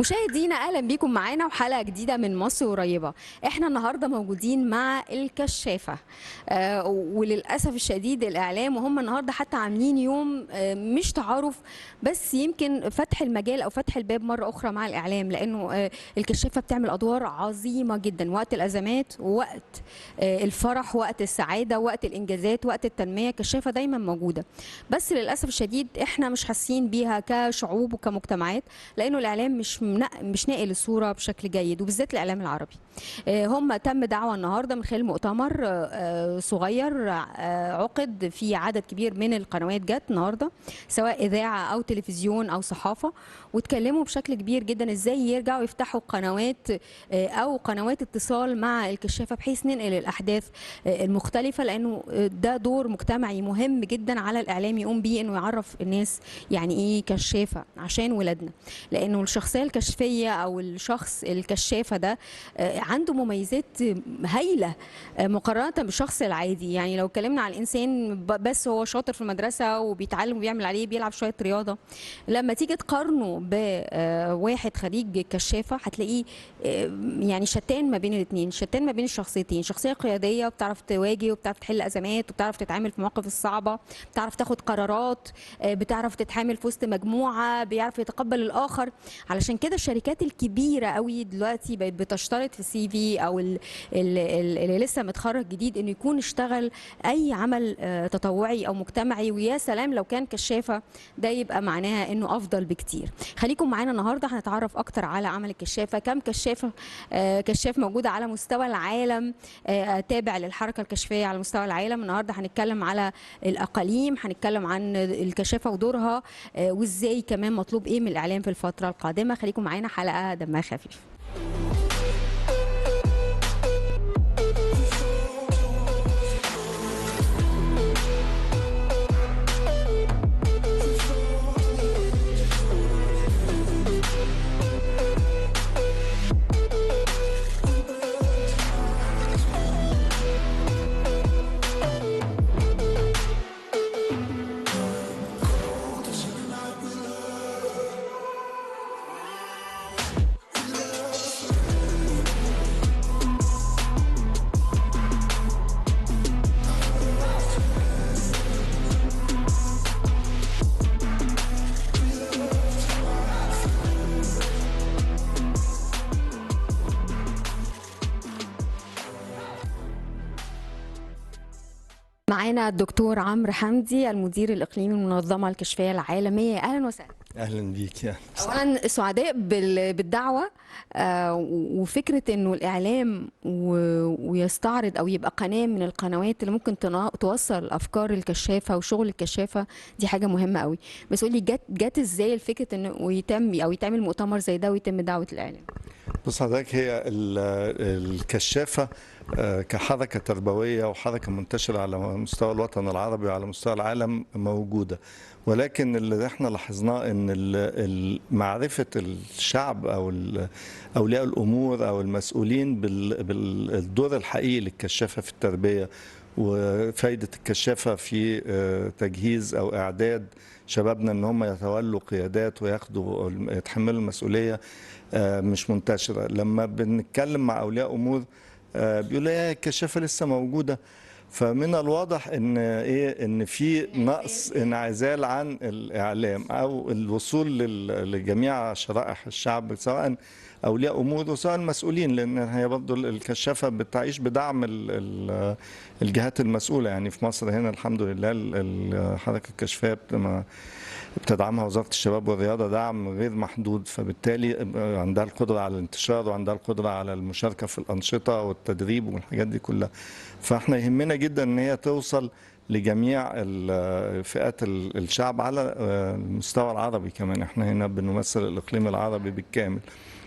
مشاهدينا اهلا بيكم معانا وحلقه جديده من مصر قريبه. احنا النهارده موجودين مع الكشافه. وللاسف الشديد الاعلام وهم النهارده حتى عاملين يوم مش تعارف، بس يمكن فتح المجال او فتح الباب مره اخرى مع الاعلام، لانه الكشافه بتعمل ادوار عظيمه جدا وقت الازمات ووقت الفرح، وقت السعاده، وقت الانجازات، وقت التنميه. الكشافه دايما موجوده، بس للاسف الشديد احنا مش حاسين بيها كشعوب وكمجتمعات، لانه الاعلام مش ناقل الصوره بشكل جيد، وبالذات الاعلام العربي. هم تم دعوه النهارده من خلال مؤتمر صغير عقد في عدد كبير من القنوات، جت النهارده سواء اذاعه او تلفزيون او صحافه، واتكلموا بشكل كبير جدا ازاي يرجعوا يفتحوا قنوات او قنوات اتصال مع الكشافه، بحيث ننقل الاحداث المختلفه، لانه ده دور مجتمعي مهم جدا على الاعلام يقوم بيه، انه يعرف الناس يعني ايه كشافه عشان ولادنا. لانه الشخصيه الكشفيه او الشخص الكشافه ده عنده مميزات هايله مقارنه بالشخص العادي. يعني لو اتكلمنا عن الانسان بس هو شاطر في المدرسه وبيتعلم وبيعمل عليه بيلعب شويه رياضه، لما تيجي تقارنه بواحد خريج كشافه هتلاقيه يعني شتان ما بين الاثنين، شتان ما بين الشخصيتين. شخصيه قياديه وبتعرف تواجه وبتعرف تحل ازمات وبتعرف تتعامل في المواقف الصعبه، بتعرف تاخد قرارات، بتعرف تتعامل في وسط مجموعه، بيعرف يتقبل الاخر. علشان كده الشركات الكبيره قوي دلوقتي بقت بتشترط في السي في او اللي لسه متخرج جديد انه يكون اشتغل اي عمل تطوعي او مجتمعي، ويا سلام لو كان كشافه، ده يبقى معناها انه افضل بكتير. خليكم معانا النهارده هنتعرف اكتر على عمل الكشافه. كم كشافه كشاف موجوده على مستوى العالم، تابع للحركه الكشفيه على مستوى العالم. النهارده هنتكلم على الاقاليم، هنتكلم عن الكشافه ودورها، وازاي كمان مطلوب ايه من الاعلام في الفتره القادمه. خليكم معانا، حلقه دمها خفيف. معانا الدكتور عمرو حمدي، المدير الاقليمي للمنظمه الكشفيه العالميه. اهلا وسهلا. اهلا بيك يا اولا سعداء بالدعوه، وفكره انه الاعلام ويستعرض او يبقى قناه من القنوات اللي ممكن توصل افكار الكشافه وشغل الكشافه، دي حاجه مهمه قوي. بس قولي جت ازاي الفكره انه يتعمل مؤتمر زي ده ويتم دعوه الاعلام؟ بص حضرتك، هي الكشافة كحركة تربوية وحركة منتشرة على مستوى الوطن العربي وعلى مستوى العالم موجودة، ولكن اللي احنا لاحظناه ان معرفة الشعب او اولياء الامور او المسؤولين بالدور الحقيقي للكشافة في التربية، وفايدة الكشافة في تجهيز او اعداد شبابنا ان هم يتولوا قيادات وياخدوا يتحملوا المسؤولية، مش منتشرة. لما بنتكلم مع أولياء أمور بيقولوا ايه الكشافة لسه موجودة. فمن الواضح ان في نقص انعزال عن الاعلام او الوصول لجميع شرائح الشعب، سواء اولياء امور وسواء المسؤولين، لان هي برضه الكشافه بتعيش بدعم الجهات المسؤوله. يعني في مصر هنا الحمد لله الحركه الكشفيه بتدعمها وزاره الشباب والرياضه دعم غير محدود، فبالتالي عندها القدره على الانتشار وعندها القدره على المشاركه في الانشطه والتدريب والحاجات دي كلها. فاحنا يهمنا جدا ان هي توصل لجميع فئات الشعب على المستوى العربي كمان. احنا هنا بنمثل الاقليم العربي بالكامل،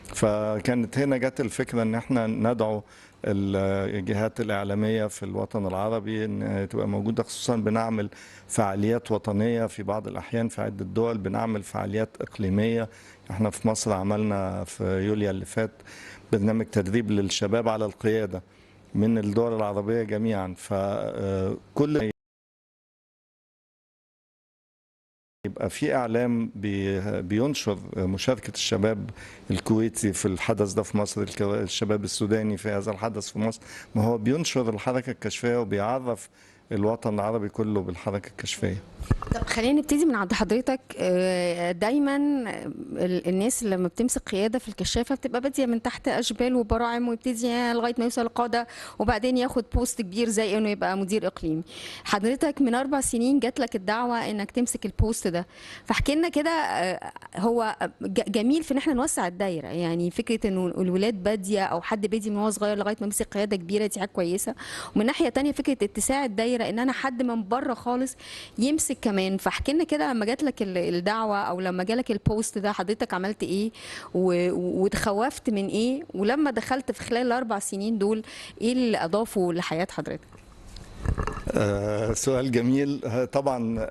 فكانت هنا جت الفكره ان احنا ندعو الجهات الإعلامية في الوطن العربي ان تبقى موجودة، خصوصا بنعمل فعاليات وطنية في بعض الأحيان في عدة دول، بنعمل فعاليات إقليمية. احنا في مصر عملنا في يوليو اللي فات برنامج تدريب للشباب على القيادة من الدول العربية جميعا. فكل يبقى في اعلام بينشر مشاركه الشباب الكويتي في الحدث ده في مصر، الشباب السوداني في هذا الحدث في مصر، ما هو بينشر الحركه الكشفيه وبيعرف الوطن العربي كله بالحركه الكشفيه. طب خلينا نبتدي من عند حضرتك. دايما الناس لما بتمسك قياده في الكشافه بتبقى باديه من تحت اشبال وبراعم، ويبتدي لغايه ما يوصل القاده، وبعدين ياخد بوست كبير زي انه يبقى مدير اقليمي. حضرتك من 4 سنين جات لك الدعوه انك تمسك البوست ده، فاحكي لنا كده. هو جميل في ان احنا نوسع الدايره، يعني فكره انه الولاد باديه او حد بادي من هو صغير لغايه ما مسك قياده كبيره، دي حاجه كويسه. ومن ناحيه تانية فكره اتساع الدايره، ان انا حد من بره خالص يمسك كمان. فاحكي لنا كده، لما جات لك الدعوه او لما جالك البوست ده حضرتك عملت ايه وتخوفت من ايه، ولما دخلت في خلال ال4 سنين دول ايه اللي اضافه لحياه حضرتك؟ سؤال جميل. طبعا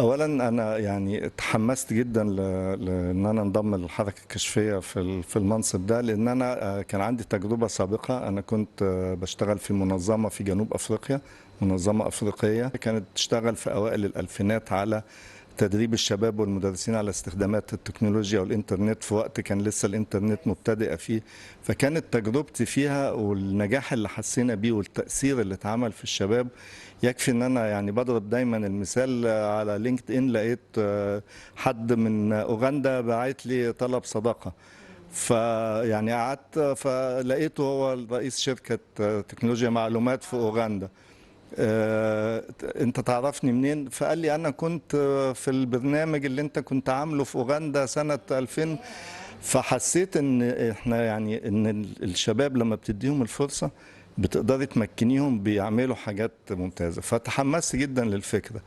اولا انا يعني اتحمست جدا لان انا انضم للحركه الكشفيه في المنصب ده، لان انا كان عندي تجربه سابقه. انا كنت بشتغل في منظمه في جنوب افريقيا، منظمه افريقيه كانت تشتغل في اوائل الالفينات على تدريب الشباب والمدرسين على استخدامات التكنولوجيا والإنترنت، في وقت كان لسه الإنترنت مبتدئة فيه. فكانت تجربتي فيها والنجاح اللي حسينا بيه والتأثير اللي اتعمل في الشباب يكفي ان انا يعني بضرب دايما المثال على لينكد ان. لقيت حد من اوغندا باعت لي طلب صداقة، فيعني قعدت فلقيته هو رئيس شركة تكنولوجيا معلومات في اوغندا. انت تعرفني منين؟ فقال لي انا كنت في البرنامج اللي انت كنت عامله في اوغندا سنة 2000. فحسيت ان احنا يعني ان الشباب لما بتديهم الفرصة بتقدري تمكنيهم بيعملوا حاجات ممتازة. فتحمست جدا للفكرة.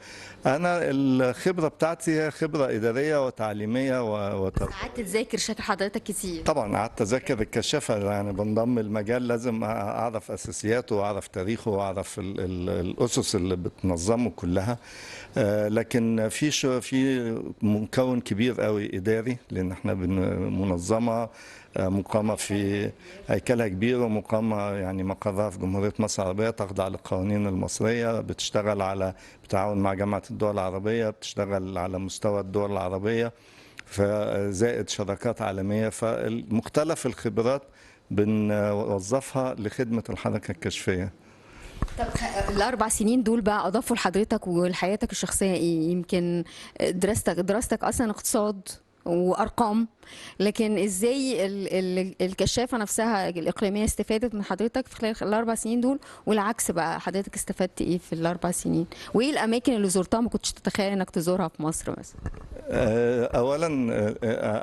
أنا الخبرة بتاعتي هي خبرة إدارية وتعليمية قعدت تذاكر شكل حضرتك كتير؟ طبعا قعدت أذاكر الكشافة، يعني بنضم المجال لازم أعرف أساسياته وأعرف تاريخه وأعرف الأسس اللي بتنظمه كلها. لكن في مكون كبير قوي إداري، لأن احنا منظمة مقامة في هيكلها كبير، ومقامة يعني مقرها في جمهورية مصر العربية، تخضع للقوانين المصرية، بتشتغل على بالتعاون مع جامعة الدول العربية، بتشتغل على مستوى الدول العربية، فزائد شراكات عالمية. فمختلف الخبرات بنوظفها لخدمة الحركة الكشفية. طب ال4 سنين دول بقى اضافوا لحضرتك ولحياتك الشخصيه ايه؟ يمكن دراستك اصلا اقتصاد وارقام، لكن ازاي الكشافه نفسها الاقليميه استفادت من حضرتك في خلال ال4 سنين دول؟ والعكس بقى، حضرتك استفدت ايه في ال4 سنين؟ وايه الاماكن اللي زرتها ما كنتش تتخيل انك تزورها في مصر مثلا؟ اولا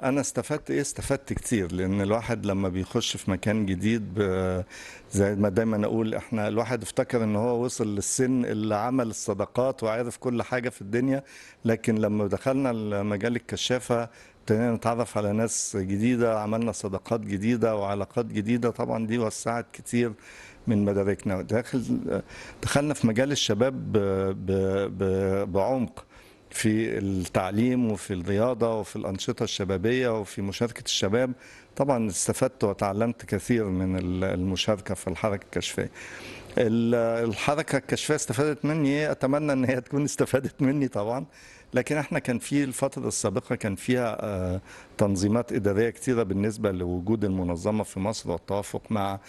انا استفدت ايه؟ استفدت كتير، لان الواحد لما بيخش في مكان جديد زي ما دايما اقول، احنا الواحد افتكر ان هو وصل للسن اللي عمل الصداقات وعارف كل حاجة في الدنيا، لكن لما دخلنا مجال الكشافة ابتدينا نتعرف على ناس جديدة، عملنا صداقات جديدة وعلاقات جديدة. طبعا دي وسعت كتير من مداركنا. دخلنا في مجال الشباب بعمق، في التعليم وفي الرياضة وفي الأنشطة الشبابية وفي مشاركة الشباب. طبعا استفدت وتعلمت كثير من المشاركة في الحركة الكشفية. الحركة الكشفية استفادت مني، أتمنى أن هي تكون استفادت مني طبعا. لكن احنا كان في الفترة السابقة كان فيها تنظيمات إدارية كثيرة بالنسبة لوجود المنظمة في مصر، والتوافق مع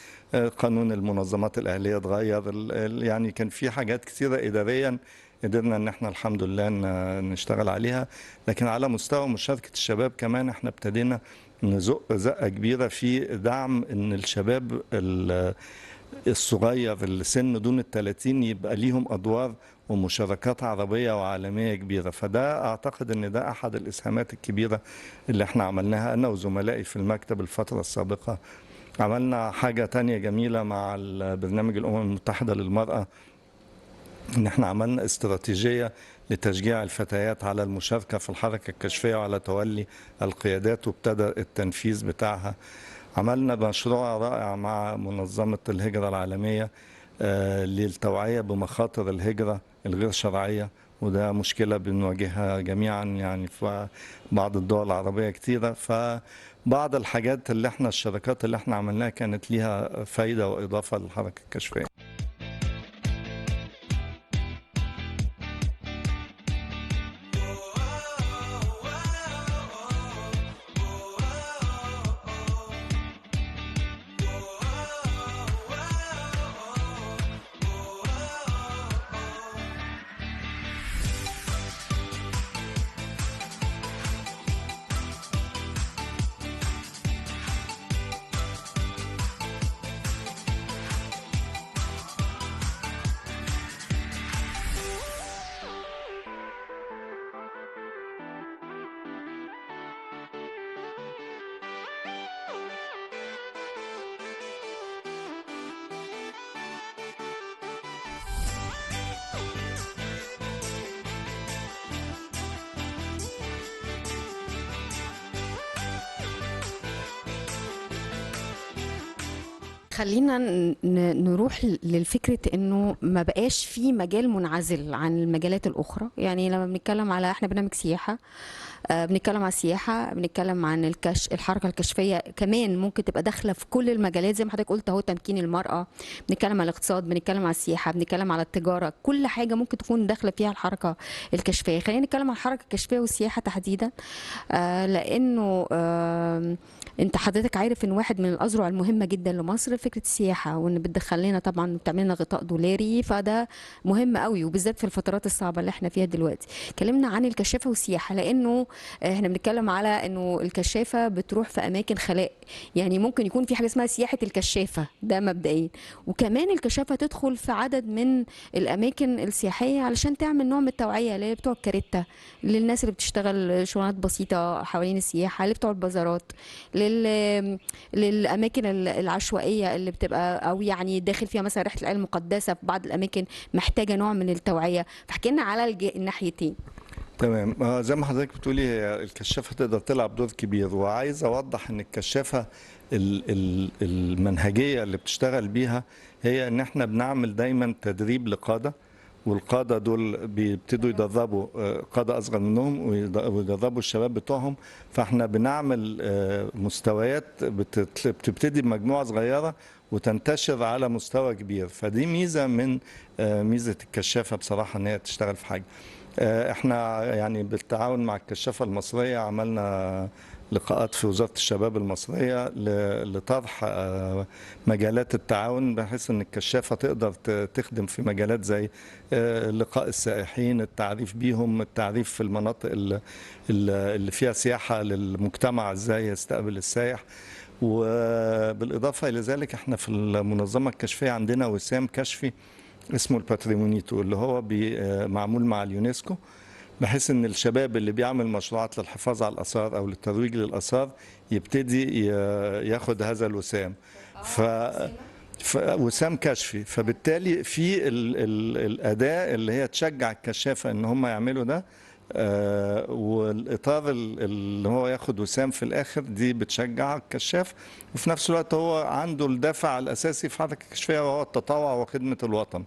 قانون المنظمات الأهلية اتغير. يعني كان في حاجات كثيرة إداريا قدرنا ان احنا الحمد لله نشتغل عليها. لكن على مستوى مشاركة الشباب كمان احنا ابتدينا نزق زقة كبيرة في دعم ان الشباب الصغير اللي سن دون ال30 يبقى ليهم ادوار ومشاركات عربية وعالمية كبيرة. فده اعتقد ان ده احد الاسهامات الكبيرة اللي احنا عملناها انا وزملائي في المكتب الفترة السابقة. عملنا حاجة تانية جميلة مع برنامج الامم المتحدة للمرأة، ان احنا عملنا استراتيجية لتشجيع الفتيات على المشاركة في الحركة الكشفية وعلى تولي القيادات، وابتدى التنفيذ بتاعها. عملنا مشروع رائع مع منظمة الهجرة العالمية للتوعية بمخاطر الهجرة الغير شرعية، وده مشكلة بنواجهها جميعا يعني في بعض الدول العربية كتيرة. فبعض الحاجات اللي احنا الشراكات اللي احنا عملناها كانت ليها فايدة وإضافة للحركة الكشفية. خلينا نروح للفكرة انه ما بقاش في مجال منعزل عن المجالات الاخرى. يعني لما بنتكلم على احنا برنامج سياحة، بنتكلم على السياحة، بنتكلم عن الحركة الكشفية كمان ممكن تبقى داخلة في كل المجالات زي ما حضرتك قلت اهو، تمكين المرأة، بنتكلم على الاقتصاد، بنتكلم على السياحة، بنتكلم على التجارة، كل حاجة ممكن تكون داخلة فيها الحركة الكشفية. خلينا نتكلم عن الحركة الكشفية والسياحة تحديدا، لانه انت حضرتك عارف ان واحد من الاذرع المهمه جدا لمصر فكره السياحه، وان بتدخل لنا طبعا بتعمل لنا غطاء دولاري، فده مهم قوي وبالذات في الفترات الصعبه اللي احنا فيها دلوقتي. اتكلمنا عن الكشافه والسياحه لانه احنا بنتكلم على انه الكشافه بتروح في اماكن خلاء، يعني ممكن يكون في حاجه اسمها سياحه الكشافه ده مبدئيا، وكمان الكشافه تدخل في عدد من الاماكن السياحيه علشان تعمل نوع من التوعيه اللي بتوع الكاريتا، للناس اللي بتشتغل شغلانات بسيطه حوالين السياحه، اللي بتوع البازارات، للاماكن العشوائيه اللي بتبقى او يعني داخل فيها مثلا ريحه العين المقدسه، في بعض الاماكن محتاجه نوع من التوعيه. فحكينا على الناحيتين. تمام. زي ما حضرتك بتقولي، هي الكشافة تقدر تلعب دور كبير، وعايز أوضح إن الكشافة المنهجية اللي بتشتغل بيها هي إن إحنا بنعمل دايما تدريب لقادة، والقادة دول بيبتدوا يدربوا قادة أصغر منهم ويدربوا الشباب بتوعهم. فإحنا بنعمل مستويات بتبتدي بمجموعة صغيرة وتنتشر على مستوى كبير. فدي ميزة من ميزة الكشافة بصراحة، إن هي تشتغل في حاجة. احنا يعني بالتعاون مع الكشافة المصرية عملنا لقاءات في وزارة الشباب المصرية لطرح مجالات التعاون، بحيث ان الكشافة تقدر تخدم في مجالات زي لقاء السائحين، التعريف بيهم، التعريف في المناطق اللي فيها سياحة للمجتمع، ازاي يستقبل السائح. وبالإضافة إلى ذلك احنا في المنظمة الكشفية عندنا وسام كشفي اسمه الباتريمونيتو، اللي هو معمول مع اليونسكو، بحيث ان الشباب اللي بيعمل مشروعات للحفاظ على الاثار او للترويج للاثار يبتدي ياخد هذا الوسام. ف وسام كشفي. فبالتالي في الاداه اللي هي تشجع الكشافه ان هم يعملوا ده، والاطار اللي هو ياخد وسام في الاخر دي بتشجع الكشاف، وفي نفس الوقت هو عنده الدافع الاساسي في حركه الكشفيه وهو التطوع وخدمه الوطن.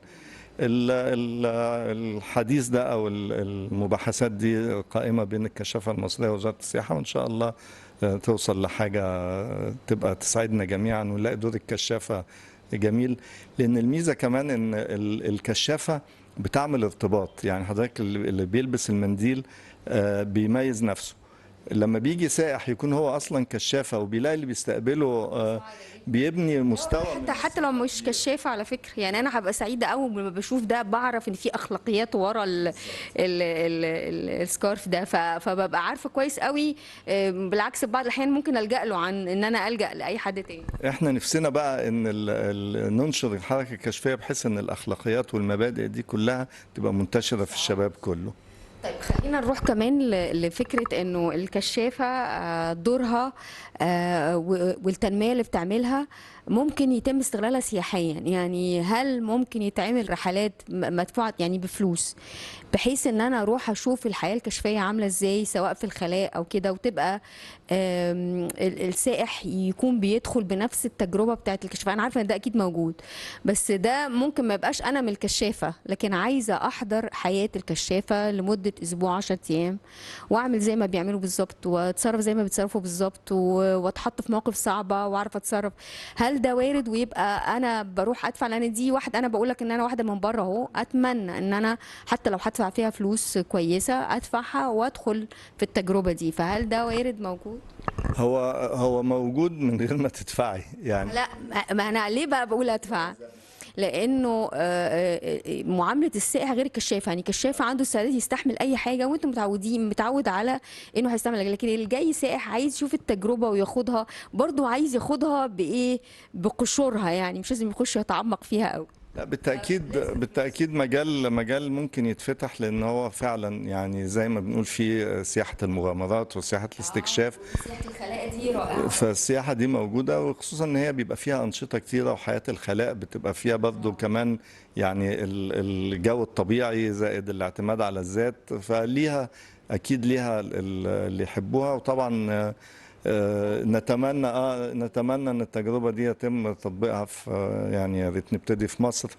الحديث ده او المباحثات دي قائمه بين الكشافه المصريه ووزاره السياحه، وان شاء الله توصل لحاجه تبقى تسعدنا جميعا ونلاقي دور الكشافه جميل. لان الميزه كمان ان الكشافه بتعمل ارتباط. يعني حضرتك اللي بيلبس المنديل بيميز نفسه. لما بيجي سائح يكون هو اصلا كشافه وبيلاقي اللي بيستقبله بيبني مستوى حتى لو مش كشافه على فكره، يعني انا هبقى سعيده قوي لما بشوف ده، بعرف ان في اخلاقيات ورا السكارف ده، فببقى عارفه كويس قوي. بالعكس بعض الاحيان ممكن الجا له عن ان انا الجا لاي حد تاني. احنا نفسنا بقى ان ننشر الحركه الكشفيه بحيث ان الاخلاقيات والمبادئ دي كلها تبقى منتشره في الشباب كله. طيب خلينا نروح كمان لفكرة انه الكشافة دورها والتنمية اللي بتعملها ممكن يتم استغلالها سياحيا. يعني هل ممكن يتعمل رحلات مدفوعة يعني بفلوس، بحيث ان انا اروح اشوف الحياة الكشفية عاملة ازاي سواء في الخلاء او كده، وتبقى السائح يكون بيدخل بنفس التجربة بتاعت الكشافة. انا عارفة ان ده اكيد موجود، بس ده ممكن ما يبقاش انا من الكشافة، لكن عايزة احضر حياة الكشافة لمدة اسبوع 10 ايام، واعمل زي ما بيعملوا بالظبط، واتصرف زي ما بيتصرفوا بالظبط، واتحط في مواقف صعبة واعرف اتصرف. هل ده وارد ويبقى انا بروح ادفع؟ لان دي واحده، انا بقول لك ان انا واحده من بره اهو، اتمنى ان انا حتى لو هدفع فيها فلوس كويسه ادفعها وادخل في التجربه دي. فهل ده وارد موجود؟ هو موجود من غير ما تدفعي يعني. لا، ما انا ليه بقى بقول ادفع؟ لانه معامله السائح غير الكشاف. يعني الكشاف عنده استعداد يستحمل اي حاجه، وانت متعود على انه هيستحمل، لكن اللي جاي سائح عايز يشوف التجربه وياخدها، برضو عايز ياخدها بايه، بقشورها، يعني مش لازم يخش يتعمق فيها قوي. لا، بالتأكيد مجال ممكن يتفتح، لأن هو فعلا يعني زي ما بنقول في سياحة المغامرات وسياحة الاستكشاف. سياحه الخلاء دي رائعه. فالسياحة دي موجودة، وخصوصا ان هي بيبقى فيها أنشطة كتيرة، وحياة الخلاء بتبقى فيها برضو كمان يعني الجو الطبيعي زائد الاعتماد على الذات. فليها أكيد ليها اللي يحبوها. وطبعا نتمنى ان التجربه دي يتم تطبيقها في يعني يا ريت نبتدي في مصر.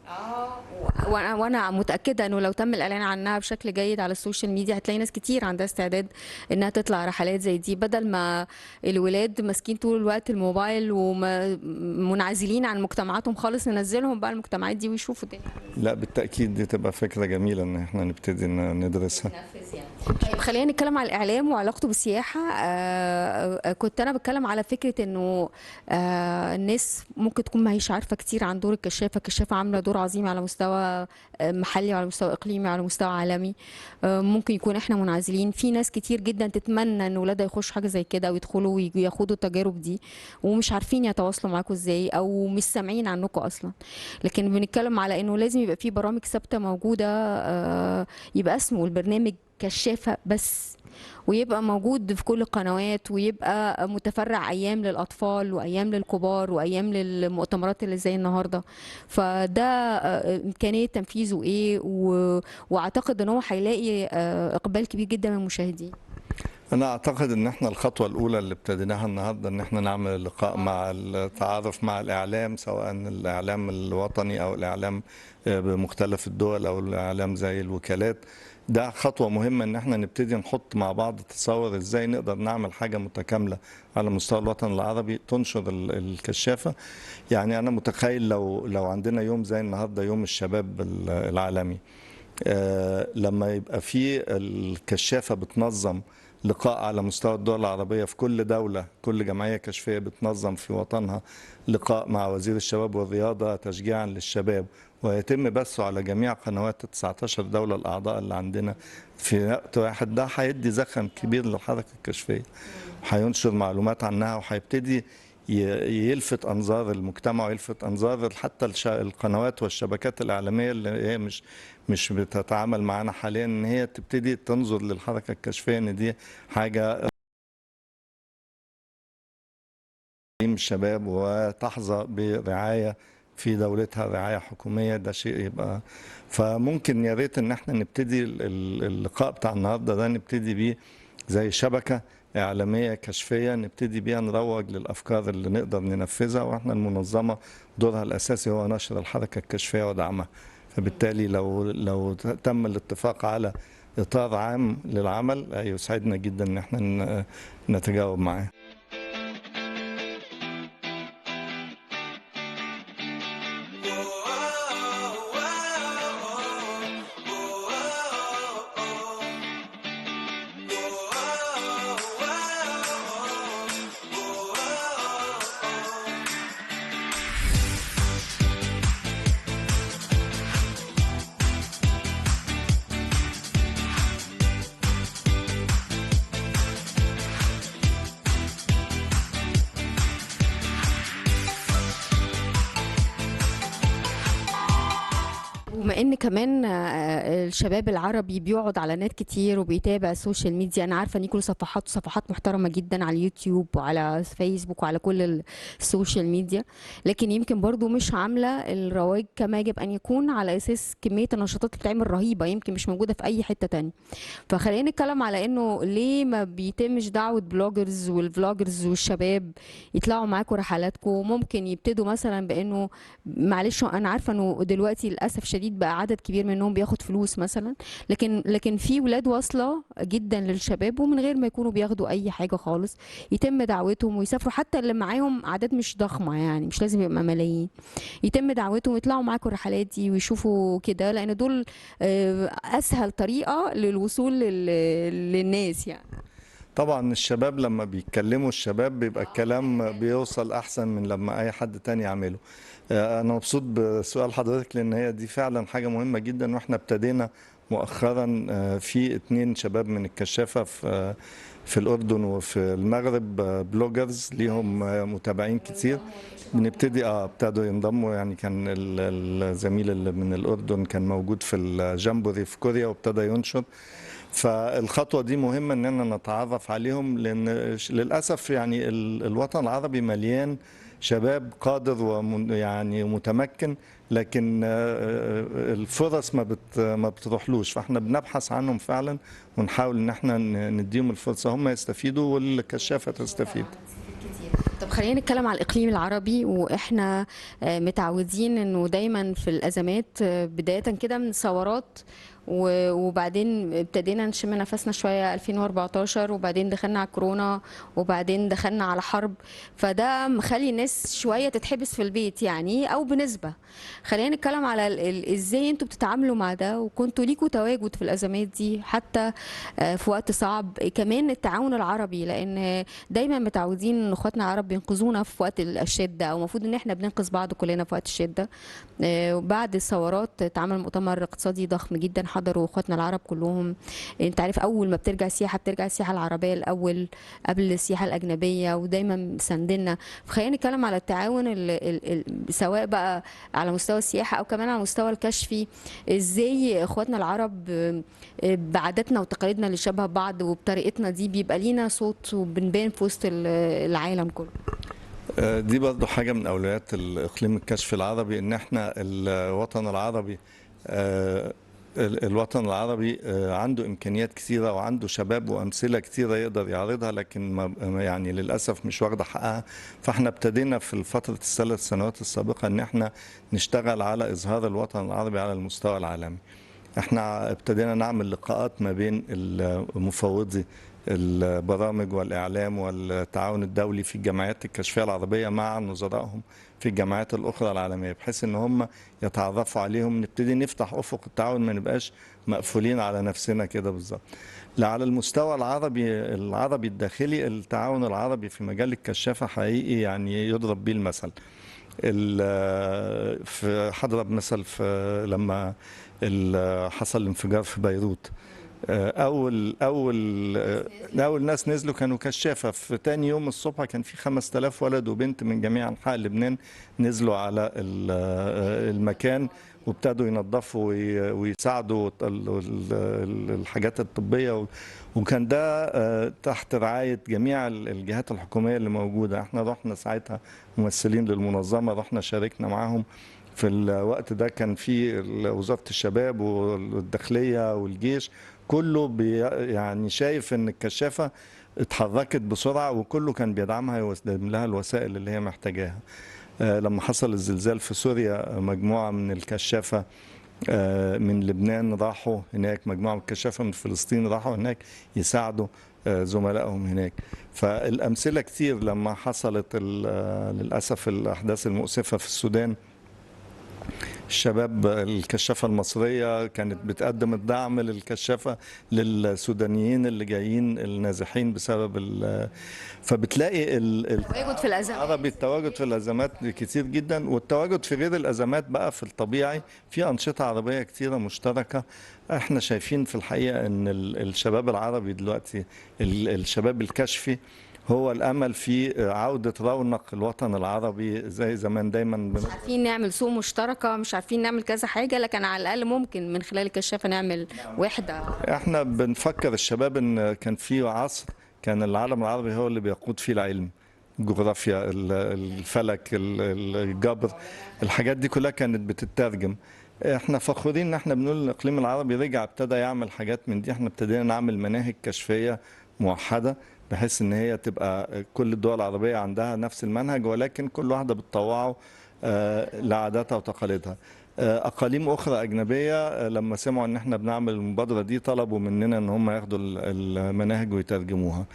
وانا متاكده انه لو تم الاعلان عنها بشكل جيد على السوشيال ميديا هتلاقي ناس كتير عندها استعداد انها تطلع رحلات زي دي، بدل ما الولاد ماسكين طول الوقت الموبايل ومنعزلين عن مجتمعاتهم خالص، ننزلهم بقى المجتمعات دي ويشوفوا الدنيا. لا بالتاكيد دي تبقى فكره جميله ان احنا نبتدي ندرسها. ننفذ يعني. طيب خلينا نتكلم على الاعلام وعلاقته بالسياحه. كنت انا بتكلم على فكره انه الناس ممكن تكون ما هيش عارفه كتير عن دور الكشافه. الكشافه عامله دور عظيم على مستوى محلي وعلى مستوى اقليمي وعلى مستوى عالمي. ممكن يكون احنا منعزلين، في ناس كتير جدا تتمنى ان ولادها يخشوا حاجه زي كده ويدخلوا وياخدوا التجارب دي، ومش عارفين يتواصلوا معاكم ازاي او مش سامعين عنكم اصلا. لكن بنتكلم على انه لازم يبقى في برامج ثابته موجوده، يبقى اسمه البرنامج كشافة بس، ويبقى موجود في كل القنوات، ويبقى متفرع ايام للاطفال وايام للكبار وايام للمؤتمرات اللي زي النهارده. فده امكانيه تنفيذه ايه، واعتقد ان هو هيلاقي اقبال كبير جدا من المشاهدين. أنا أعتقد إن إحنا الخطوة الأولى اللي ابتديناها النهاردة إن إحنا نعمل لقاء مع التعارف مع الإعلام، سواء الإعلام الوطني أو الإعلام بمختلف الدول أو الإعلام زي الوكالات. ده خطوة مهمة إن إحنا نبتدي نحط مع بعض تصور إزاي نقدر نعمل حاجة متكاملة على مستوى الوطن العربي تنشر الكشافة. يعني أنا متخيل لو عندنا يوم زي النهاردة يوم الشباب العالمي، لما يبقى في الكشافة بتنظم لقاء على مستوى الدول العربية في كل دولة، كل جمعية كشفية بتنظم في وطنها لقاء مع وزير الشباب والرياضة تشجيعا للشباب، ويتم بثه على جميع قنوات 19 دولة الأعضاء اللي عندنا في وقت واحد، ده هيدي زخم كبير للحركة الكشفية، هينشر معلومات عنها، وهيبتدي يلفت انظار المجتمع ويلفت انظار حتى القنوات والشبكات الاعلاميه اللي هي مش بتتعامل معانا حاليا، ان هي تبتدي تنظر للحركه الكشفيه ان دي حاجه الشباب وتحظى برعايه في دولتها، رعايه حكوميه. ده شيء يبقى فممكن يا ريت ان احنا نبتدي اللقاء بتاع النهارده ده نبتدي بيه زي شبكه إعلامية كشفية نبتدي بيها نروج للأفكار اللي نقدر ننفذها، وإحنا المنظمة دورها الأساسي هو نشر الحركة الكشفية ودعمها. فبالتالي لو تم الاتفاق على إطار عام للعمل يسعدنا جدا إن إحنا نتجاوب معاه. بما ان كمان الشباب العربي بيقعد على نت كتير وبيتابع السوشيال ميديا، انا عارفه ان كل صفحات محترمه جدا على اليوتيوب وعلى فيسبوك وعلى كل السوشيال ميديا، لكن يمكن برضو مش عامله الرواج كما يجب ان يكون، على اساس كميه النشاطات اللي بتتعمل رهيبه يمكن مش موجوده في اي حته تانية. فخلينا نتكلم على انه ليه ما بيتمش دعوه بلوجرز والفلوجرز والشباب يطلعوا معاكم رحلاتكم. ممكن يبتدوا مثلا بانه معلش انا عارفه انه دلوقتي للاسف شديد بقى عدد كبير منهم بياخد فلوس مثلا، لكن في ولاد واصله جدا للشباب ومن غير ما يكونوا بياخدوا اي حاجه خالص، يتم دعوتهم ويسافروا، حتى اللي معاهم اعداد مش ضخمه يعني مش لازم يبقى ملايين، يتم دعوتهم ويطلعوا معاكم الرحلات دي ويشوفوا كده، لان دول اسهل طريقه للوصول للناس يعني. طبعا الشباب لما بيتكلموا الشباب بيبقى الكلام بيوصل احسن من لما اي حد تاني يعمله. انا مبسوط بسؤال حضرتك لان هي دي فعلا حاجة مهمة جدا، واحنا ابتدينا مؤخرا في 2 شباب من الكشافة في الأردن وفي المغرب، بلوجرز ليهم متابعين كتير، بنبتدي ابتدوا ينضموا. يعني كان الزميل اللي من الأردن كان موجود في الجامبوري في كوريا وابتدى ينشر. فالخطوة دي مهمة اننا نتعرف عليهم، لان للأسف يعني الوطن العربي مليان شباب قادر يعني متمكن، لكن الفرص ما بتروحلوش، فاحنا بنبحث عنهم فعلا ونحاول ان احنا نديهم الفرصه، هم يستفيدوا والكشافه تستفيد. طب خلينا نتكلم على الإقليم العربي، وإحنا متعودين إنه دايما في الأزمات بداية كده من ثورات، وبعدين ابتدينا نشم نفسنا شوية 2014، وبعدين دخلنا على كورونا، وبعدين دخلنا على حرب. فده مخلي الناس شوية تتحبس في البيت يعني، أو بنسبة. خلينا نتكلم على إزاي انتوا بتتعاملوا مع ده، وكنتوا ليكوا تواجد في الأزمات دي حتى في وقت صعب. كمان التعاون العربي، لأن دايما متعودين ان اخواتنا العرب بينقذونا في وقت الشده، او المفروض ان احنا بننقذ بعض كلنا في وقت الشده. وبعد الثورات اتعمل مؤتمر اقتصادي ضخم جدا، حضروا اخواتنا العرب كلهم. انت عارف اول ما بترجع السياحه العربيه الاول قبل السياحه الاجنبيه، ودايما ساندنا. فخلينا نتكلم على التعاون سواء بقى على مستوى السياحه او كمان على مستوى الكشفي. ازاي اخواتنا العرب بعاداتنا وتقاليدنا اللي شبه بعض وبطريقتنا دي بيبقى لينا صوت وبنبان في وسط العالم كله. دي برضه حاجة من أولويات الإقليم الكشف العربي، إن إحنا الوطن العربي عنده إمكانيات كثيرة وعنده شباب وأمثلة كثيرة يقدر يعرضها، لكن ما يعني للأسف مش واخدة حقها. فإحنا ابتدينا في فترة الثلاث سنوات السابقة إن إحنا نشتغل على إظهار الوطن العربي على المستوى العالمي. احنا ابتدينا نعمل لقاءات ما بين مفوضي البرامج والإعلام والتعاون الدولي في الجمعيات الكشفية العربية مع نظرائهم في الجمعيات الأخرى العالمية، بحيث إن هم يتعرفوا عليهم، نبتدي نفتح أفق التعاون، ما نبقاش مقفولين على نفسنا كده بالظبط. لا، على المستوى العربي الداخلي، التعاون العربي في مجال الكشافة حقيقي يعني يضرب به المثل. في هضرب مثل في لما حصل الانفجار في بيروت، اول ناس نزلوا كانوا كشافه. في تاني يوم الصبح كان في 5000 ولد وبنت من جميع انحاء لبنان نزلوا على المكان، وابتدوا ينظفوا ويساعدوا الحاجات الطبيه، وكان ده تحت رعايه جميع الجهات الحكوميه اللي موجوده. احنا رحنا ساعتها ممثلين للمنظمه، رحنا شاركنا معاهم. في الوقت ده كان في وزاره الشباب والداخليه والجيش، كله يعني شايف ان الكشافه اتحركت بسرعه، وكله كان بيدعمها ويقدم لها الوسائل اللي هي محتاجاها. لما حصل الزلزال في سوريا، مجموعه من الكشافه من لبنان راحوا هناك، مجموعه من الكشافه من فلسطين راحوا هناك يساعدوا زملائهم هناك. فالامثله كتير. لما حصلت للاسف الاحداث المؤسفه في السودان، الشباب الكشافة المصرية كانت بتقدم الدعم للكشافة للسودانيين اللي جايين النازحين بسبب فبتلاقي التواجد في الأزمات العربي، التواجد في الأزمات كتير جدا، والتواجد في غير الأزمات بقى في الطبيعي في أنشطة عربية كتيرة مشتركة. احنا شايفين في الحقيقة ان الشباب العربي دلوقتي، الشباب الكشفي هو الامل في عوده رونق الوطن العربي زي زمان. دايما مش عارفين نعمل سوق مشتركه، مش عارفين نعمل كذا حاجه، لكن على الاقل ممكن من خلال الكشافه نعمل وحده. احنا بنفكر الشباب ان كان في عصر كان العالم العربي هو اللي بيقود فيه العلم، الجغرافيا، الفلك، الجبر، الحاجات دي كلها كانت بتترجم. احنا فخورين ان احنا بنقول الاقليم العربي رجع ابتدى يعمل حاجات من دي. احنا ابتدينا نعمل مناهج كشفيه موحده، بحيث ان هي تبقى كل الدول العربيه عندها نفس المنهج، ولكن كل واحده بتطوعه لعاداتها وتقاليدها. اقاليم اخرى اجنبيه لما سمعوا ان احنا بنعمل المبادره دي طلبوا مننا ان هم ياخدوا المناهج ويترجموها.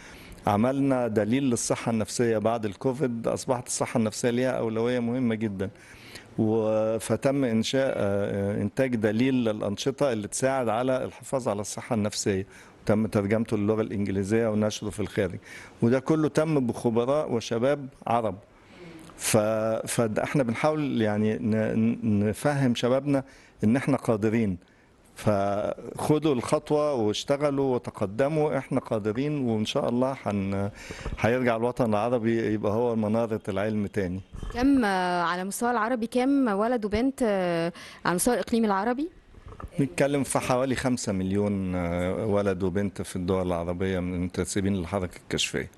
عملنا دليل للصحه النفسيه بعد الكوفيد، اصبحت الصحه النفسيه ليها اولويه مهمه جدا، فتم انتاج دليل للانشطه اللي تساعد على الحفاظ على الصحه النفسيه، تم ترجمته للغه الانجليزيه ونشره في الخارج، وده كله تم بخبراء وشباب عرب. فاحنا بنحاول يعني نفهم شبابنا ان احنا قادرين، فخدوا الخطوه واشتغلوا وتقدموا، احنا قادرين، وان شاء الله هيرجع الوطن العربي يبقى هو منارة العلم تاني. كم على مستوى العربي، كم ولد وبنت على مستوى الاقليم العربي؟ نتكلم في حوالي 5 مليون ولد وبنت في الدول العربية منتسبين للحركة الكشفية.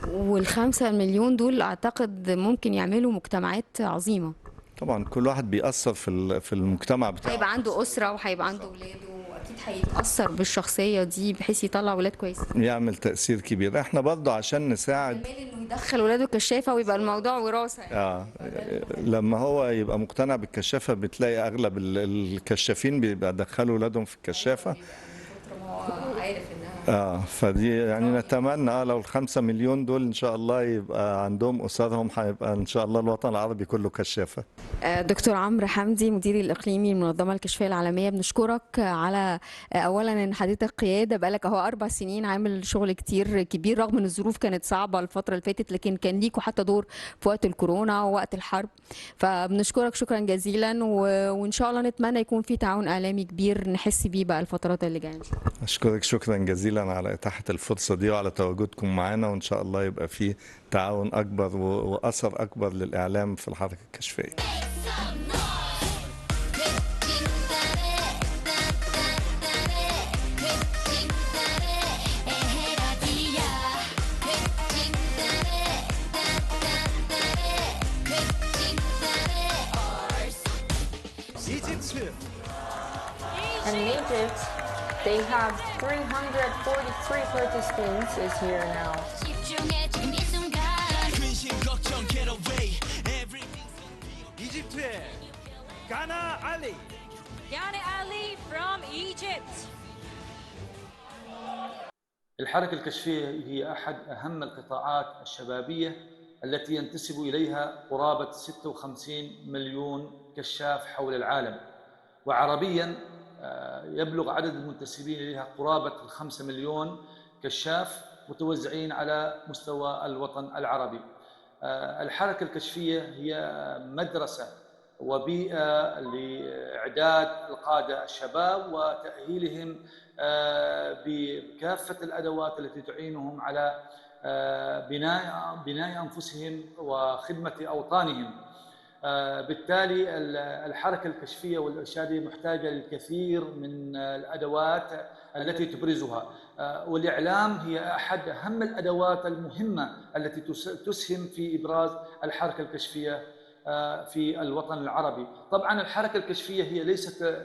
والخمسة مليون دول أعتقد ممكن يعملوا مجتمعات عظيمة. طبعا كل واحد بيأثر في المجتمع بتاعه. هيبقى عنده أسرة وهيبقى عنده ولاده، وأكيد هيتأثر بالشخصية دي بحيث يطلع ولاد كويسين. يعمل تأثير كبير. احنا برضه عشان نساعد المال إنه يدخل ولاده كشافة ويبقى الموضوع وراثة يعني. آه لما هو يبقى مقتنع بالكشافة بتلاقي أغلب الكشافين بيبقى دخلوا ولادهم في الكشافة. من كتر ما هو عارف إنها فدي يعني نتمنى لو ال5 مليون دول إن شاء الله يبقى عندهم أسرهم، هيبقى إن شاء الله الوطن العربي كله كشافة. دكتور عمرو حمدي مدير الإقليمي للمنظمة الكشفية العالمية، بنشكرك على أولا إن حضرتك قيادة بقالك أهو 4 سنين عامل شغل كتير كبير رغم إن الظروف كانت صعبة الفترة اللي فاتت، لكن كان ليكوا حتى دور في وقت الكورونا ووقت الحرب. فبنشكرك شكرا جزيلا، وإن شاء الله نتمنى يكون في تعاون إعلامي كبير نحس بيه بقى الفترات اللي جاية. أشكرك شكرا جزيلا على إتاحة الفرصة دي وعلى تواجدكم معنا، وإن شاء الله يبقى في تعاون أكبر وأثر أكبر للإعلام في الحركة الكشفية. And in Egypt, they have 343 participants is here now. 이집트의 가나 알리. Ghana Ali from Egypt. الحركة الكشفية هي أحد أهم القطاعات الشبابية التي ينتسب إليها قرابة 56 مليون كشاف حول العالم، وعربياً يبلغ عدد المنتسبين إليها قرابة 5 مليون كشاف متوزعين على مستوى الوطن العربي. الحركة الكشفية هي مدرسة وبيئة لإعداد القادة الشباب وتأهيلهم بكافة الأدوات التي تعينهم على بناء أنفسهم وخدمة أوطانهم. بالتالي الحركة الكشفية والإرشادية محتاجة للكثير من الأدوات التي تبرزها، والإعلام هي أحد أهم الأدوات المهمة التي تسهم في إبراز الحركة الكشفية في الوطن العربي. طبعا الحركة الكشفية هي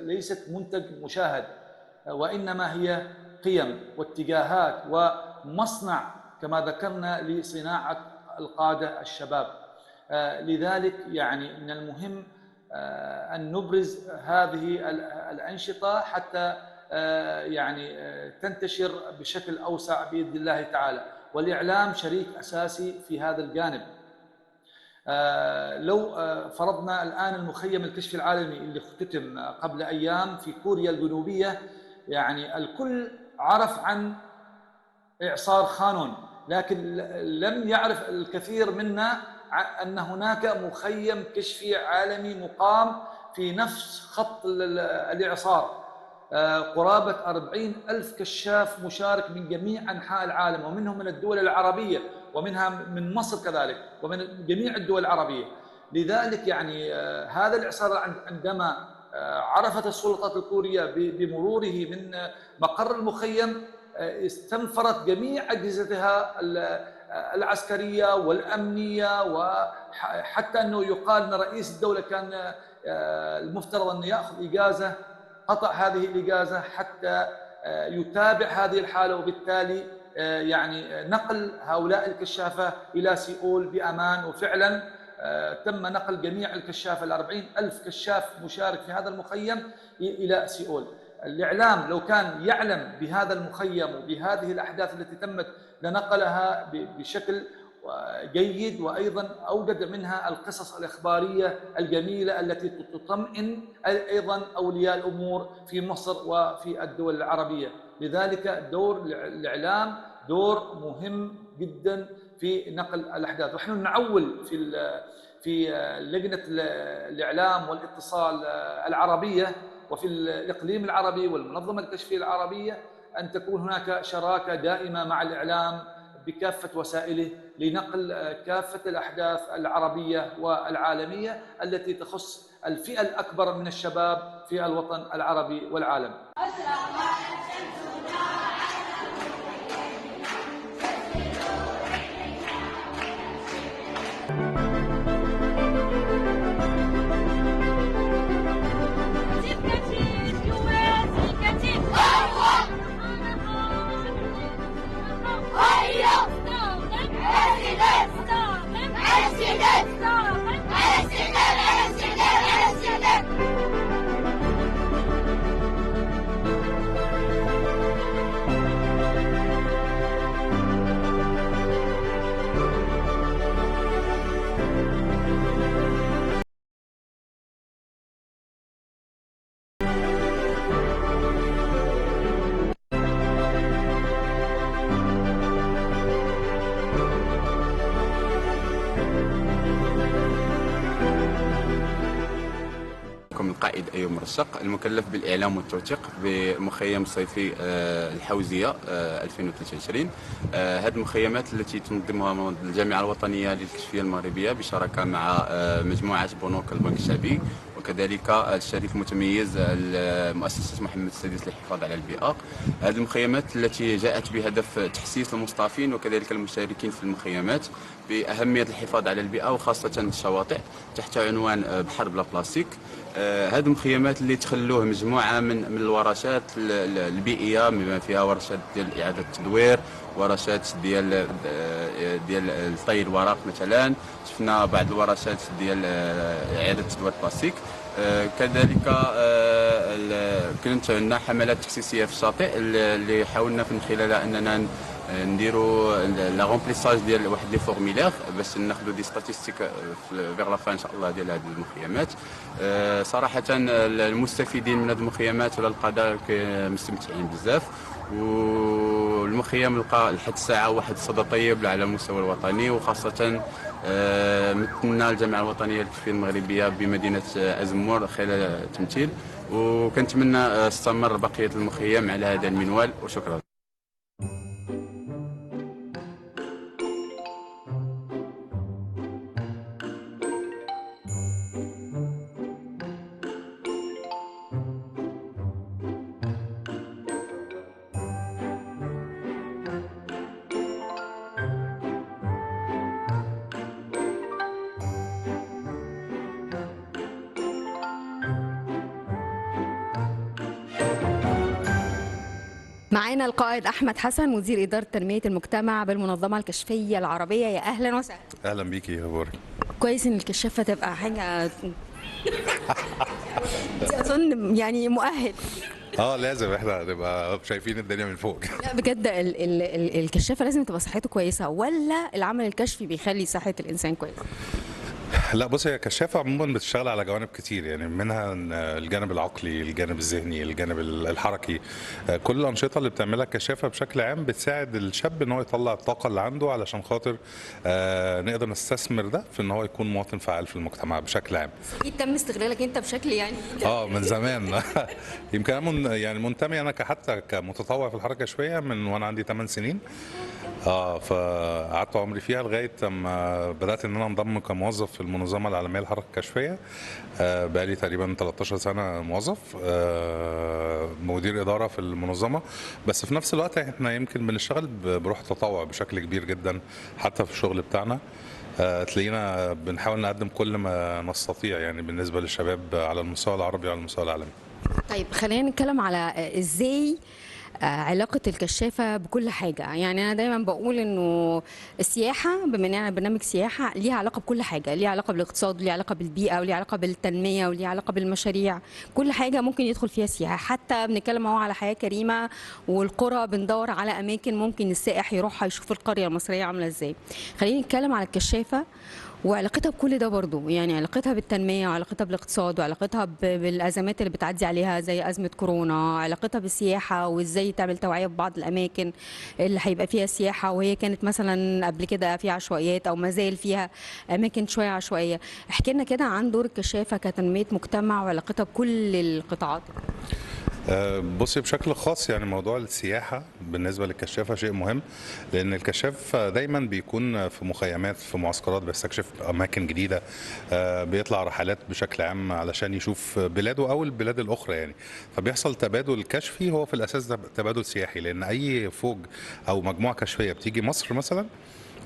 ليست منتج مشاهد، وإنما هي قيم واتجاهات ومصنع كما ذكرنا لصناعة القادة الشباب. لذلك يعني من المهم أن نبرز هذه الأنشطة حتى يعني تنتشر بشكل أوسع بإذن الله تعالى، والإعلام شريك أساسي في هذا الجانب. لو فرضنا الآن المخيم الكشفي العالمي اللي اختتم قبل أيام في كوريا الجنوبية، يعني الكل عرف عن إعصار خانون، لكن لم يعرف الكثير منا أن هناك مخيم كشفي عالمي مقام في نفس خط الإعصار. قرابة 40,000 كشاف مشارك من جميع أنحاء العالم، ومنهم من الدول العربية ومنها من مصر كذلك ومن جميع الدول العربية. لذلك يعني هذا الإعصار عندما عرفت السلطات الكورية بمروره من مقر المخيم استنفرت جميع أجهزتها العسكرية والأمنية، وحتى أنه يقال أن رئيس الدولة كان المفترض أن يأخذ إجازة، قطع هذه الإجازة حتى يتابع هذه الحالة، وبالتالي يعني نقل هؤلاء الكشافة إلى سيئول بأمان. وفعلا تم نقل جميع الكشافة 40,000 كشاف مشارك في هذا المخيم إلى سيئول. الإعلام لو كان يعلم بهذا المخيم وبهذه الأحداث التي تمت لنقلها بشكل جيد، وأيضا أوجد منها القصص الإخبارية الجميلة التي تطمئن أيضا أولياء الأمور في مصر وفي الدول العربية. لذلك دور الإعلام دور مهم جدا في نقل الأحداث. ونحن نعول في لجنة الإعلام والاتصال العربية وفي الإقليم العربي والمنظمة الكشفية العربية أن تكون هناك شراكة دائمة مع الإعلام بكافة وسائله لنقل كافة الأحداث العربية والعالمية التي تخص الفئة الأكبر من الشباب في الوطن العربي والعالم. المرشق المكلف بالإعلام والتوثيق بمخيم الصيفي الحوزية 2023. هذه المخيمات التي تنظمها الجامعة الوطنية للكشفية المغربية بشراكة مع مجموعة بنوك البنك الشعبي، وكذلك الشريك المتميز مؤسسة محمد السادس للحفاظ على البيئة. هذه المخيمات التي جاءت بهدف تحسيس المستضيفين وكذلك المشاركين في المخيمات بأهمية الحفاظ على البيئة وخاصة الشواطئ تحت عنوان بحر بلا بلاستيك. هذه المخيمات اللي تخلوه مجموعة من الورشات البيئية بما فيها ورشات ديال إعادة التدوير، ورشات ديال الطي الورق مثلا، شفنا بعض الورشات ديال إعادة تدوير البلاستيك. كذلك كانت عندنا حملات تحسيسيه في الشاطئ اللي حاولنا من خلالها اننا نديروا لا رومبليساج ديال واحد لي فورميلير باش ناخذوا دي ستاتستيك فيغ لا فان ان شاء الله ديال هذه المخيمات. صراحه المستفيدين من هذه المخيمات ولا القضاء مستمتعين بزاف، والمخيم لقى لحد الساعه واحد الصدى طيب على المستوى الوطني، وخاصه مثلنا الجامعه الوطنيه للكشفيه المغربيه بمدينه ازمور خلال التمثيل، وكنتمنى استمر بقيه المخيم على هذا المنوال، وشكرا. معانا القائد أحمد حسن مدير إدارة تنمية المجتمع بالمنظمة الكشفية العربية. يا أهلا وسهلا. اهلا بيكي يا اخبارك؟ كويس إن الكشافة تبقى حاجة أظن يعني مؤهل. لازم احنا نبقى شايفين الدنيا من فوق. لا بجد الكشافة لازم تبقى صحته كويسة، ولا العمل الكشفي بيخلي صحة الإنسان كويسة؟ لا بص، هي كشافة عموما بتشتغل على جوانب كتير، يعني منها الجانب العقلي، الجانب الذهني، الجانب الحركي. كل الأنشطة اللي بتعملها الكشافة بشكل عام بتساعد الشاب ان هو يطلع الطاقة اللي عنده علشان خاطر نقدر نستثمر ده في ان هو يكون مواطن فعال في المجتمع بشكل عام. اكيد تم استغلالك انت بشكل يعني من زمان. يمكن انا يعني منتمي انا حتى كمتطوع في الحركة شوية من وانا عندي 8 سنين. فقعدت عمري فيها لغايه ما بدات ان انا انضم كموظف في المنظمه العالميه للحركه الكشفيه. بقالي تقريبا 13 سنه موظف مدير اداره في المنظمه، بس في نفس الوقت احنا يمكن بنشتغل بروح تطوع بشكل كبير جدا حتى في الشغل بتاعنا. تلاقينا بنحاول نقدم كل ما نستطيع يعني بالنسبه للشباب على المستوى العربي وعلى المستوى العالمي. طيب خلينا نتكلم على ازاي علاقة الكشافة بكل حاجة. يعني أنا دايما بقول إنه السياحة بما إننا برنامج سياحة ليها علاقة بكل حاجة، ليها علاقة بالاقتصاد وليها علاقة بالبيئة وليها علاقة بالتنمية وليها علاقة بالمشاريع. كل حاجة ممكن يدخل فيها سياحة، حتى بنتكلم اهو على حياة كريمة والقرى، بندور على أماكن ممكن السائح يروحها يشوف القرية المصرية عاملة إزاي. خلينا نتكلم على الكشافة وعلاقتها بكل ده برضو، يعني علاقتها بالتنمية وعلاقتها بالاقتصاد وعلاقتها بالأزمات اللي بتعدي عليها زي أزمة كورونا، علاقتها بالسياحة وإزاي تعمل توعية في بعض الأماكن اللي هيبقى فيها سياحة وهي كانت مثلا قبل كده فيها عشوائيات أو ما زال فيها أماكن شوية عشوائية. احكي لنا كده عن دور الكشافة كتنمية مجتمع وعلاقتها بكل القطاعات. بصي، بشكل خاص يعني موضوع السياحة بالنسبة للكشافة شيء مهم، لأن الكشاف دايما بيكون في مخيمات، في معسكرات، بيستكشف أماكن جديدة، بيطلع رحلات بشكل عام علشان يشوف بلاده أو البلاد الأخرى يعني. فبيحصل تبادل كشفي، هو في الأساس ده تبادل سياحي، لأن أي فوج أو مجموعة كشفية بتيجي مصر مثلا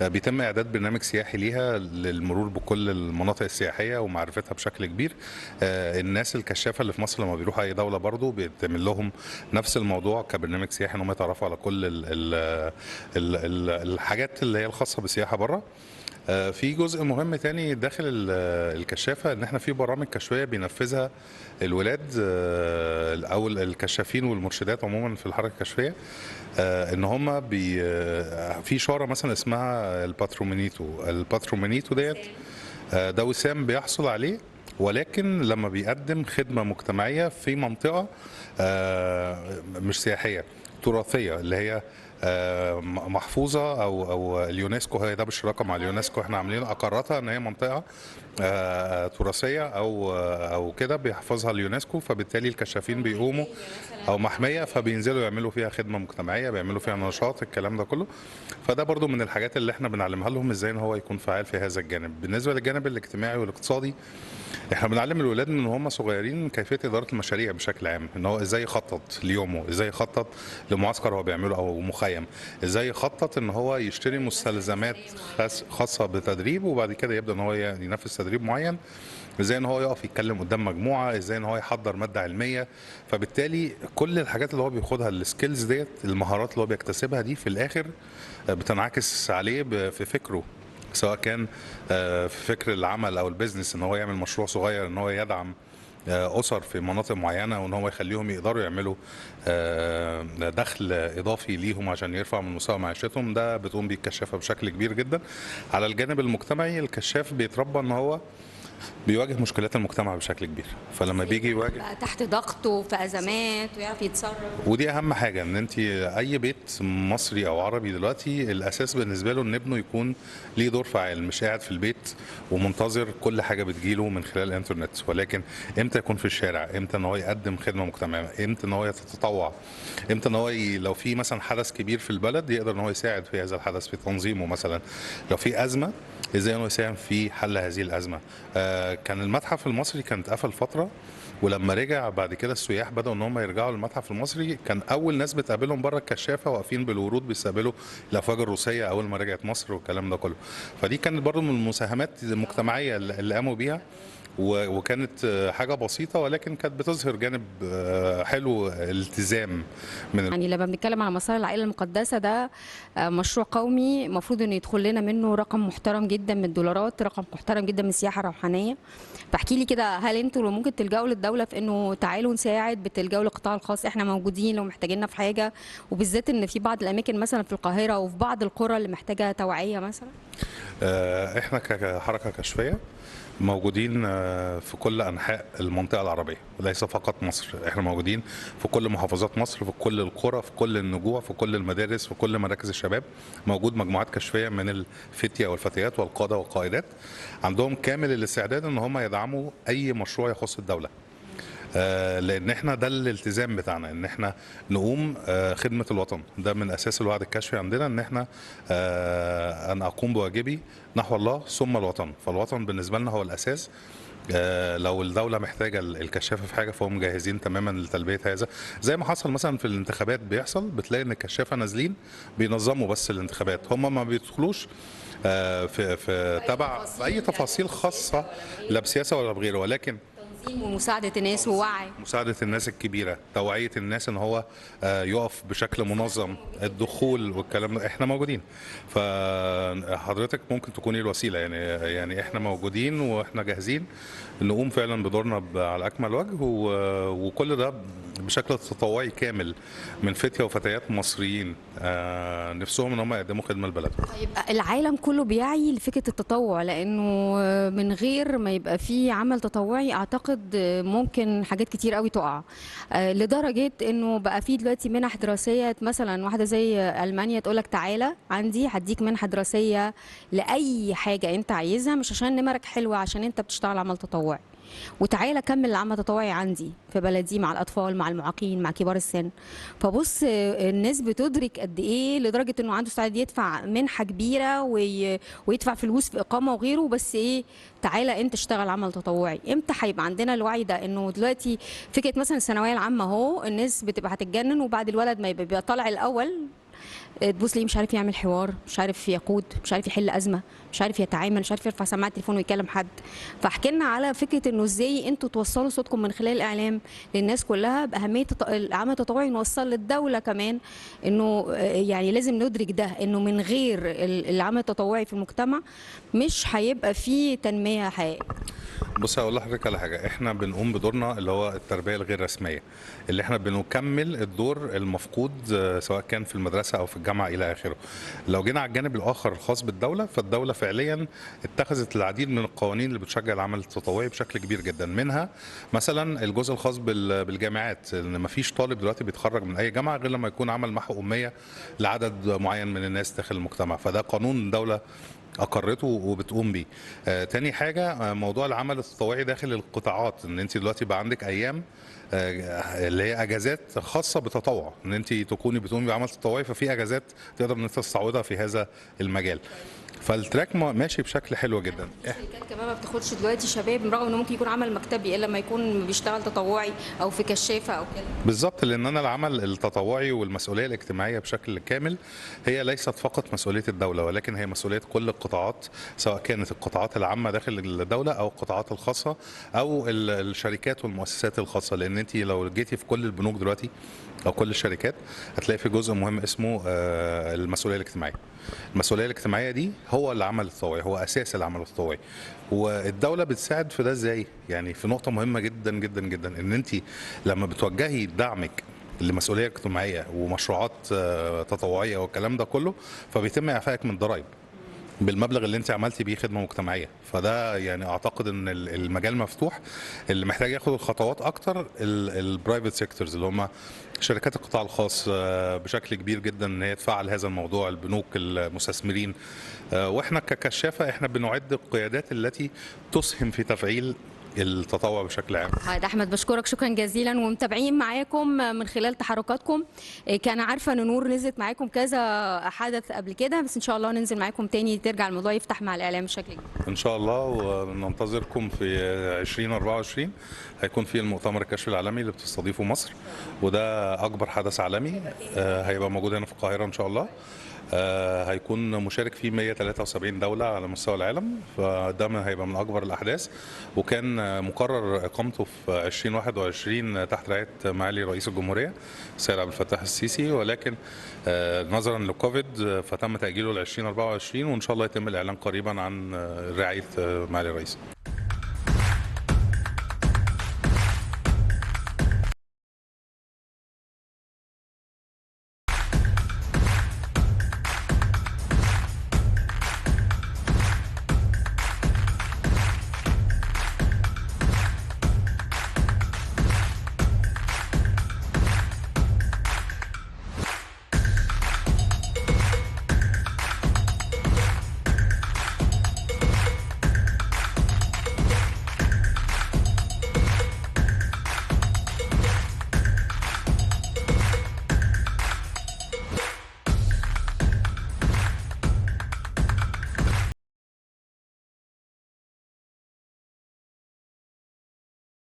بيتم اعداد برنامج سياحي ليها للمرور بكل المناطق السياحيه ومعرفتها بشكل كبير. الناس الكشافه اللي في مصر لما بيروحوا اي دوله برضو بيتعمل لهم نفس الموضوع كبرنامج سياحي، ان هم يتعرفوا على كل الحاجات اللي هي الخاصه بالسياحه بره. في جزء مهم تاني داخل الكشافة، ان احنا في برامج كشفية بينفذها الولاد او الكشافين والمرشدات عموما في الحركة الكشفية، ان هم في شارة مثلا اسمها الباترومينيتو ديت، ده وسام بيحصل عليه، ولكن لما بيقدم خدمة مجتمعية في منطقة مش سياحية، تراثية، اللي هي محفوظه او اليونسكو هي ده بالشراكه مع اليونسكو احنا عاملين اقرتها ان هي منطقه تراثيه او كده بيحفظها اليونسكو، فبالتالي الكشافين بيقوموا او محميه فبينزلوا يعملوا فيها خدمه مجتمعيه، بيعملوا فيها نشاط الكلام ده كله. فده برضو من الحاجات اللي احنا بنعلمها لهم ازاي ان هو يكون فعال في هذا الجانب. بالنسبه للجانب الاجتماعي والاقتصادي احنا بنعلم الولاد من هم صغيرين كيفيه اداره المشاريع بشكل عام، ان هو ازاي يخطط ليومه، ازاي يخطط لمعسكر هو بيعمله او مخيم، ازاي يخطط ان هو يشتري مستلزمات خاصه بتدريب وبعد كده يبدا ان هو ينفذ تدريب معين، ازاي ان هو يقف يتكلم قدام مجموعه، ازاي ان هو يحضر ماده علميه. فبالتالي كل الحاجات اللي هو بياخدها السكيلز ديت، المهارات اللي هو بيكتسبها دي في الاخر بتنعكس عليه في فكره، سواء كان في فكر العمل او البيزنس، ان هو يعمل مشروع صغير، ان هو يدعم اسر في مناطق معينه، وان هو يخليهم يقدروا يعملوا دخل اضافي ليهم عشان يرفع من مستوى معيشتهم. ده بتقوم بيه الكشافه بشكل كبير جدا. على الجانب المجتمعي الكشاف بيتربى ان هو بيواجه مشكلات المجتمع بشكل كبير، فلما بيجي يواجه بقى تحت ضغط وفي ازمات ويعرف يتصرف. ودي اهم حاجه، ان انت اي بيت مصري او عربي دلوقتي الاساس بالنسبه له ان ابنه يكون ليه دور فعال، مش قاعد في البيت ومنتظر كل حاجه بتجيله من خلال الانترنت، ولكن امتى يكون في الشارع، امتى ان هو يقدم خدمه مجتمعيه، امتى ان هو يتطوع، امتى ان هو لو في مثلا حدث كبير في البلد يقدر ان هو يساعد في هذا الحدث في تنظيمه. مثلا لو في ازمه ازاي انه يساهم في حل هذه الازمه. كان المتحف المصري كان اتقفل فتره، ولما رجع بعد كده السياح بدأوا ان هم يرجعوا للمتحف المصري، كان اول ناس بتقابلهم بره الكشافه واقفين بالورود بيستقبلوا الافواج الروسيه اول ما رجعت مصر والكلام ده كله. فدي كانت برضو من المساهمات المجتمعيه اللي قاموا بيها، وكانت حاجه بسيطه ولكن كانت بتظهر جانب حلو، التزام من يعني لما بنتكلم على مسار العائله المقدسه ده مشروع قومي المفروض انه يدخل لنا منه رقم محترم جدا من الدولارات، رقم محترم جدا من السياحه الروحانيه. فاحكي لي كده، هل انتوا لو ممكن تلجأوا للدوله في انه تعالوا نساعد، بتلجأوا للقطاع الخاص؟ احنا موجودين لو محتاجيننا في حاجه، وبالذات ان في بعض الاماكن مثلا في القاهره وفي بعض القرى اللي محتاجه توعيه مثلا. احنا كحركه كشفيه موجودين في كل انحاء المنطقه العربيه، وليس فقط مصر. احنا موجودين في كل محافظات مصر، في كل القرى، في كل النجوع، في كل المدارس، في كل مراكز الشباب. موجود مجموعات كشفيه من الفتيه والفتيات والقاده والقائدات عندهم كامل الاستعداد ان هم يدعموا اي مشروع يخص الدوله، لان احنا ده الالتزام بتاعنا، ان احنا نقوم خدمه الوطن. ده من اساس الوعد الكشفي عندنا، ان احنا انا اقوم بواجبي نحو الله ثم الوطن. فالوطن بالنسبه لنا هو الاساس. لو الدوله محتاجه الكشافه في حاجه فهم جاهزين تماما لتلبيه هذا، زي ما حصل مثلا في الانتخابات بيحصل، بتلاقي ان الكشافه نازلين بينظموا بس الانتخابات، هم ما بيدخلوش في تبع اي تفاصيل خاصه لا بسياسه ولا بغيره، ولكن ومساعدة الناس ووعي، مساعدة الناس الكبيرة، توعية الناس ان هو يقف بشكل منظم، الدخول والكلام ده احنا موجودين. فحضرتك ممكن تكوني الوسيلة، يعني احنا موجودين واحنا جاهزين نقوم فعلا بدورنا على اكمل وجه، وكل ده بشكل تطوعي كامل من فتية وفتيات مصريين نفسهم ان هم يقدموا خدمة لبلدهم. طيب العالم كله بيعي لفكرة التطوع، لانه من غير ما يبقى في عمل تطوعي اعتقد ممكن حاجات كتير قوي تقع، لدرجة انه بقى في دلوقتي منح دراسية. مثلا واحدة زي المانيا تقول لك تعالى عندي هديك منحة دراسية لاي حاجة انت عايزها، مش عشان نمرك حلوة، عشان انت بتشتغل عمل تطوعي، وتعالى كمل العمل التطوعي عندي في بلدي مع الاطفال، مع المعاقين، مع كبار السن. فبص الناس بتدرك قد ايه، لدرجه انه عنده استعداد يدفع منحه كبيره ويدفع فلوس في اقامه وغيره، بس ايه، تعالى انت اشتغل عمل تطوعي. امتى هيبقى عندنا الوعي ده؟ انه دلوقتي فكره مثلا الثانويه العامه اهو، الناس بتبقى هتتجنن، وبعد الولد ما يبقى طالع الاول تبص ليه مش عارف يعمل حوار، مش عارف يقود، مش عارف يحل ازمه، مش عارف يتعامل، مش عارف يرفع سماعه التليفون ويكلم حد. فاحكي لنا على فكره انه ازاي انتوا توصلوا صوتكم من خلال الاعلام للناس كلها باهميه العمل التطوعي، نوصل للدوله كمان انه يعني لازم ندرك ده، انه من غير العمل التطوعي في المجتمع مش هيبقى فيه تنميه حقيقيه. بص هقول لحضرتك على حاجه، احنا بنقوم بدورنا اللي هو التربيه الغير رسميه، اللي احنا بنكمل الدور المفقود سواء كان في المدرسه او في الجامعه الى اخره. لو جينا على الجانب الاخر الخاص بالدوله، فالدوله فعليا اتخذت العديد من القوانين اللي بتشجع العمل التطوعي بشكل كبير جدا. منها مثلا الجزء الخاص بالجامعات، ان مفيش طالب دلوقتي بيتخرج من اي جامعه غير لما يكون عمل محو اميه لعدد معين من الناس داخل المجتمع، فده قانون الدوله اقرته وبتقوم بيه. تاني حاجه موضوع العمل التطوعي داخل القطاعات، ان انت دلوقتي بقى عندك ايام اللي هي اجازات خاصه بالتطوع، ان انت تكوني بتقومي بعمل تطوعي، ففي اجازات تقدر ان انت تستعوضها في هذا المجال. فالتراك ماشي بشكل حلو جدا. الشركات كمان ما بتاخدش دلوقتي شباب، رغم انه ممكن يكون عمل مكتبي الا لما يكون بيشتغل تطوعي او في كشافه او كده. بالظبط، لان انا العمل التطوعي والمسؤوليه الاجتماعيه بشكل كامل هي ليست فقط مسؤوليه الدوله، ولكن هي مسؤوليه كل القطاعات، سواء كانت القطاعات العامه داخل الدوله او القطاعات الخاصه او الشركات والمؤسسات الخاصه. لان انت لو جيتي في كل البنوك دلوقتي او كل الشركات هتلاقي في جزء مهم اسمه المسؤوليه الاجتماعيه. المسؤوليه الاجتماعيه دي هو العمل التطوعي، هو اساس العمل التطوعي. والدوله بتساعد في ده ازاي؟ يعني في نقطه مهمه جدا جدا جدا، ان انت لما بتوجهي دعمك لمسؤوليه اجتماعيه ومشروعات تطوعيه والكلام ده كله، فبيتم اعفائك من الضرائب بالمبلغ اللي انت عملتي بيه خدمه مجتمعيه. فده يعني اعتقد ان المجال مفتوح. اللي محتاج ياخد الخطوات اكتر البرايفت سيكتورز، اللي هم شركات القطاع الخاص بشكل كبير جدا ان هي تفعل هذا الموضوع، البنوك، المستثمرين. واحنا ككشافه احنا بنعد القيادات التي تسهم في تفعيل التطوع بشكل عام. هذا احمد، بشكرك شكرا جزيلا، ومتابعين معاكم من خلال تحركاتكم. كان عارفه ان نور نزلت معاكم كذا حدث قبل كده، بس ان شاء الله ننزل معاكم تاني، ترجع الموضوع يفتح مع الاعلام بشكل كبير ان شاء الله. وننتظركم في 2024 هيكون في المؤتمر الكشف العالمي اللي بتستضيفه مصر، وده اكبر حدث عالمي هيبقى موجود هنا في القاهره ان شاء الله. هيكون مشارك فيه 173 دولة على مستوى العالم، فده هيبقى من أكبر الأحداث. وكان مقرر إقامته في 2021 تحت رعاية معالي رئيس الجمهورية السيد عبد الفتاح السيسي، ولكن نظرا للكوفيد فتم تأجيله ل 2024، وإن شاء الله يتم الإعلان قريبا عن رعاية معالي الرئيس.